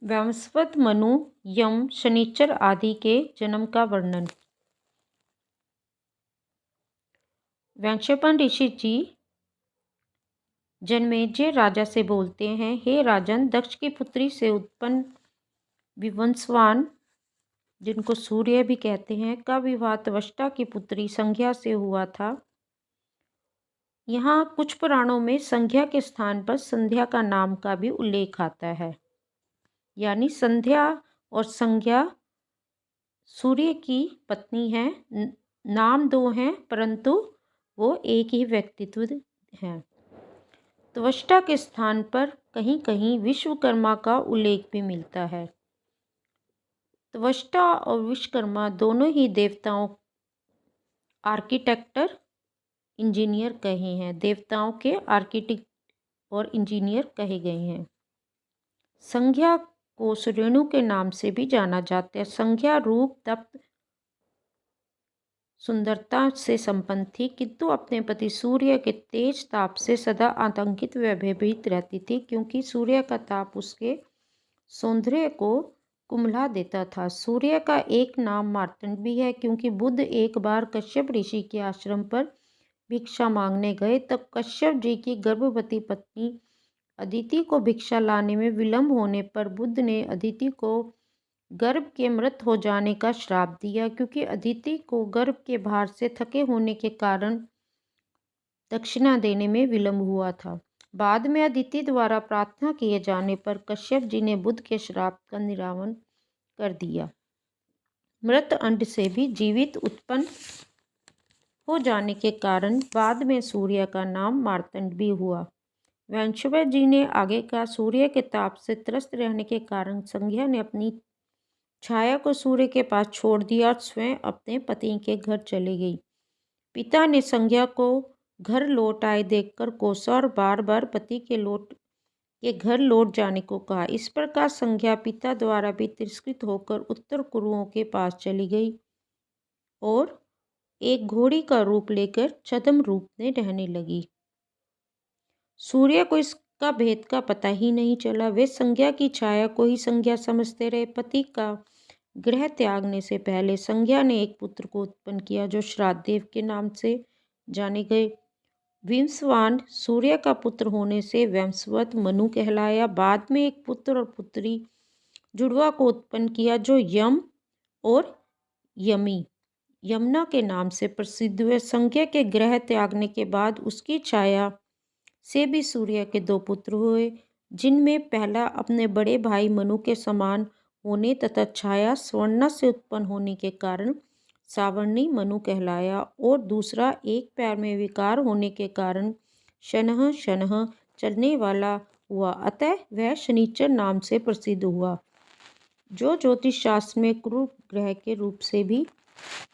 वैवस्वत, मनु, यम, शनिचर आदि के जन्म का वर्णन। वैशंपायन ऋषि जी जनमेजय राजा से बोलते हैं, हे राजन, दक्ष की पुत्री से उत्पन्न विवस्वान, जिनको सूर्य भी कहते हैं, का विवाह त्वष्टा की पुत्री संज्ञा से हुआ था। यहाँ कुछ पुराणों में संज्ञा के स्थान पर संध्या का नाम का भी उल्लेख आता है। यानी संध्या और संज्ञा सूर्य की पत्नी हैं, नाम दो हैं परंतु वो एक ही व्यक्तित्व हैं। त्वष्टा के स्थान पर कहीं कहीं विश्वकर्मा का उल्लेख भी मिलता है। त्वष्टा और विश्वकर्मा दोनों ही देवताओं आर्किटेक्टर इंजीनियर कहे हैं, देवताओं के आर्किटेक्ट और इंजीनियर कहे गए हैं। संज्ञा को रेणु के नाम से भी जाना जाता है। संज्ञा रूप, तप, सुंदरता से संपन्न थी, किंतु अपने पति सूर्य के तेज ताप से सदा आतंकित व भयभीत रहती थी, क्योंकि सूर्य का ताप उसके सौंदर्य को कुम्हला देता था। सूर्य का एक नाम मार्तंड भी है, क्योंकि बुध एक बार कश्यप ऋषि के आश्रम पर भिक्षा मांगने गए, तब कश्यप जी की गर्भवती पत्नी अदिति को भिक्षा लाने में विलंब होने पर बुध ने अदिति को गर्भ के मृत हो जाने का श्राप दिया, क्योंकि अदिति को गर्भ के भार से थके होने के कारण दक्षिणा देने में विलंब हुआ था। बाद में अदिति द्वारा प्रार्थना किए जाने पर कश्यप जी ने बुध के श्राप का निवारण कर दिया। मृत अंड से भी जीवित उत्पन्न हो जाने के कारण बाद में सूर्य का नाम मार्तंड भी हुआ। वैशंपायन जी ने आगे कहा, सूर्य के ताप से त्रस्त रहने के कारण संज्ञा ने अपनी छाया को सूर्य के पास छोड़ दिया और स्वयं अपने पति के घर चली गई। पिता ने संज्ञा को घर लौट आए देखकर कोसा और बार बार पति के घर लौट जाने को कहा। इस प्रकार संज्ञा पिता द्वारा भी तिरस्कृत होकर उत्तर कुरुओं के पास चली गई और एक घोड़ी का रूप लेकर छद्म रूप में रहने लगी। सूर्य को इसका भेद का पता ही नहीं चला। वे संज्ञा की छाया को ही संज्ञा समझते रहे। पति का गृह त्यागने से पहले संज्ञा ने एक पुत्र को उत्पन्न किया, जो श्राद्धदेव के नाम से जाने गए। विवस्वान सूर्य का पुत्र होने से वैवस्वत मनु कहलाया। बाद में एक पुत्र और पुत्री जुड़वा को उत्पन्न किया, जो यम और यमी यमुना के नाम से प्रसिद्ध हुए। संज्ञा के गृह त्यागने के बाद उसकी छाया से भी सूर्य के दो पुत्र हुए, जिनमें पहला अपने बड़े भाई मनु के समान होने तथा छाया स्वर्णा से उत्पन्न होने के कारण सावर्णी मनु कहलाया, और दूसरा एक पैर में विकार होने के कारण शनह शनह चलने वाला हुआ, अतः वह शनिचर नाम से प्रसिद्ध हुआ, जो ज्योतिष शास्त्र में क्रूर ग्रह के रूप से भी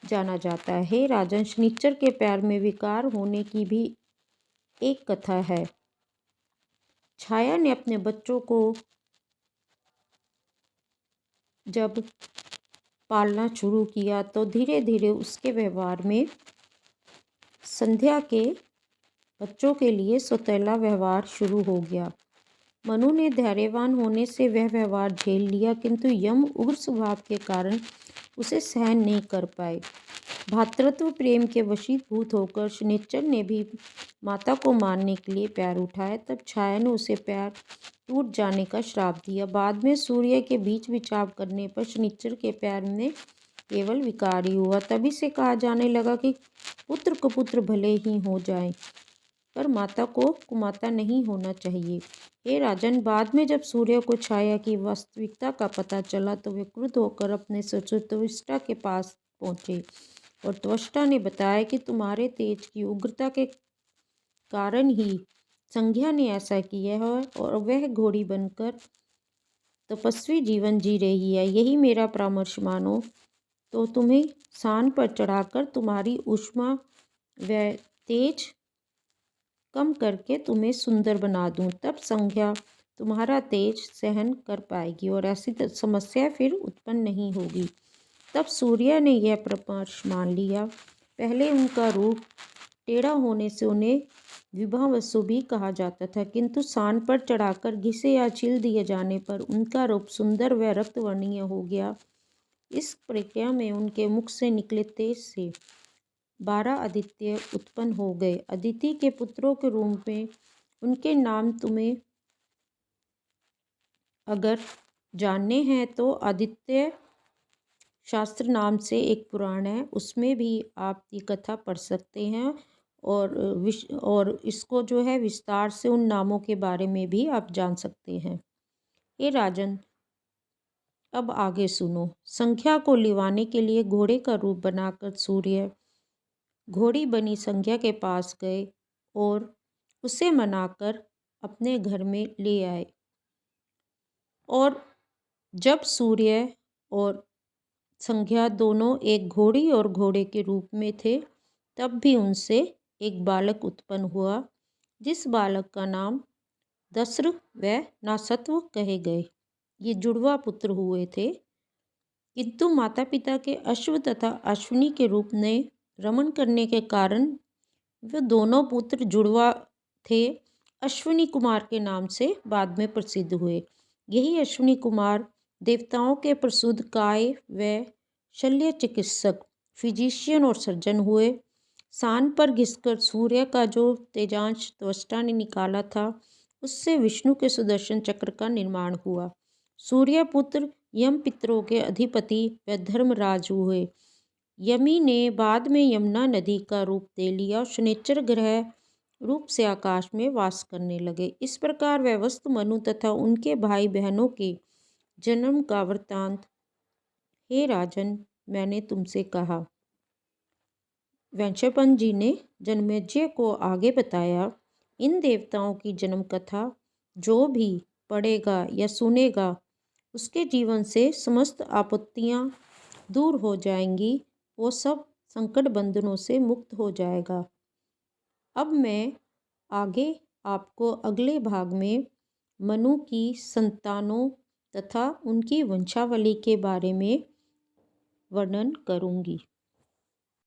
जाना जाता है। हे राजन, शनिचर के पैर में विकार होने की भी एक कथा है। छाया ने अपने बच्चों को जब पालना शुरू किया तो धीरे धीरे उसके व्यवहार में संध्या के बच्चों के लिए सौतेला व्यवहार शुरू हो गया। मनु ने धैर्यवान होने से वह व्यवहार झेल लिया, किंतु यम उग्र स्वभाव के कारण उसे सहन नहीं कर पाए। भातृत्व प्रेम के वशीभूत होकर शनिचर ने भी माता को मारने के लिए पैर उठाए। तब छाया ने उसे पैर टूट जाने का श्राप दिया। बाद में सूर्य के बीच विचार करने पर शनिचर के पैर में केवल विकार ही हुआ। तभी से कहा जाने लगा कि पुत्र को पुत्र भले ही हो जाए, पर माता को कुमाता नहीं होना चाहिए। हे राजन, बाद में जब सूर्य को छाया की वास्तविकता का पता चला तो वे क्रुद्ध होकर अपने ससुर त्वष्टा के पास पहुँचे, और त्वष्टा ने बताया कि तुम्हारे तेज की उग्रता के कारण ही संज्ञा ने ऐसा किया है, और वह घोड़ी बनकर तपस्वी जीवन जी रही है। यही मेरा परामर्श मानो, तो तुम्हें सान पर चढ़ाकर तुम्हारी ऊष्मा व तेज कम करके तुम्हें सुंदर बना दूं। तब संज्ञा तुम्हारा तेज सहन कर पाएगी और ऐसी समस्या फिर उत्पन्न नहीं होगी। तब सूर्य ने यह परामर्श मान लिया। पहले उनका रूप टेढ़ा होने से उन्हें विवाहवसु भी कहा जाता था, किंतु सान पर चढ़ाकर घिसे या छील दिए जाने पर उनका रूप सुंदर व रक्तवर्णीय हो गया। इस प्रक्रिया में उनके मुख से निकले तेज से 12 आदित्य उत्पन्न हो गए। अदिति के पुत्रों के रूप में उनके नाम तुम्हें अगर जानने हैं तो आदित्य शास्त्र नाम से एक पुराण है, उसमें भी आप ये कथा पढ़ सकते हैं। और इसको जो है विस्तार से उन नामों के बारे में भी आप जान सकते हैं। ये राजन, अब आगे सुनो। संख्या को लिवाने के लिए घोड़े का रूप बनाकर सूर्य घोड़ी बनी संख्या के पास गए और उसे मनाकर अपने घर में ले आए। और जब सूर्य और संख्या दोनों एक घोड़ी और घोड़े के रूप में थे, तब भी उनसे एक बालक उत्पन्न हुआ, जिस बालक का नाम दस्र व नासत्व कहे गए। ये जुड़वा पुत्र हुए थे, किंतु माता पिता के अश्व तथा अश्विनी के रूप में रमण करने के कारण वे दोनों पुत्र जुड़वा थे। अश्विनी कुमार के नाम से बाद में प्रसिद्ध हुए। यही अश्विनी कुमार देवताओं के प्रसिद्ध काय व शल्य चिकित्सक, फिजिशियन और सर्जन हुए। सान पर घिसकर सूर्य का जो तेजांश त्वष्टा ने निकाला था, उससे विष्णु के सुदर्शन चक्र का निर्माण हुआ। सूर्य पुत्र यम पितरों के अधिपति व धर्मराज हुए। यमी ने बाद में यमुना नदी का रूप दे लिया और शनिचर ग्रह रूप से आकाश में वास करने लगे। इस प्रकार वैवस्वत मनु तथा उनके भाई बहनों के जन्म का वृत्तांत हे राजन मैंने तुमसे कहा। वैशंपायन जी ने जन्मेजय को आगे बताया। इन देवताओं की जन्म कथा जो भी पढ़ेगा या सुनेगा, उसके जीवन से समस्त आपत्तियां दूर हो जाएंगी, वो सब संकट बंधनों से मुक्त हो जाएगा। अब मैं आगे आपको अगले भाग में मनु की संतानों तथा उनकी वंशावली के बारे में वर्णन करूंगी।